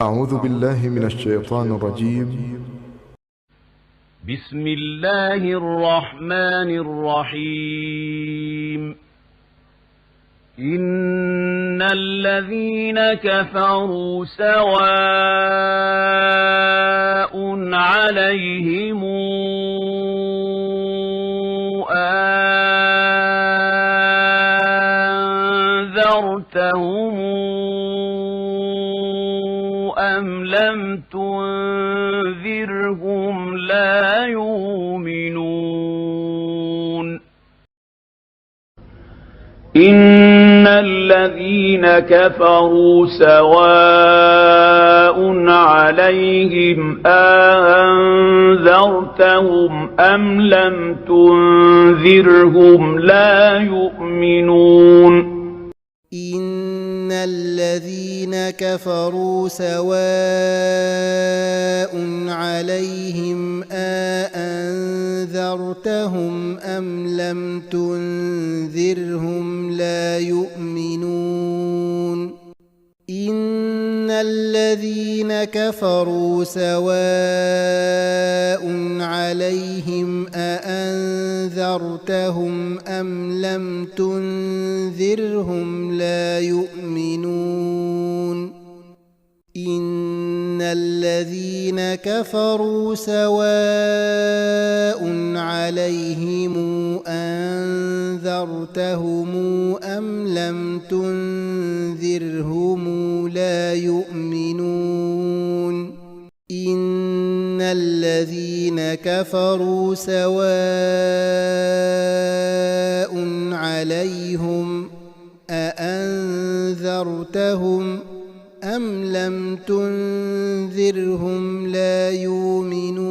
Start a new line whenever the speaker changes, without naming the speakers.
أعوذ بالله من الشيطان الرجيم.
بسم الله الرحمن الرحيم. إن الذين كفروا سواء عليهم أنذرتهم أم لم تنذرهم لا يؤمنون. إن الذين كفروا سواء عليهم أنذرتهم أم لم تنذرهم لا يؤمنون.
إن الذين كفروا سواء عليهم أأنذرتهم أم لم تنذرهم لا يؤمنون. إن الذين كفروا سواء عليهم أأنذرتهم أم لم تنذرهم لا يؤمنون. إن الذين كفروا سواء عليهم أنذرتهم أم لم تنذرهم لا يؤمنون. إن الذين كفروا سواء عليهم أأنذرتهم أم لم تنذرهم لا يؤمنون.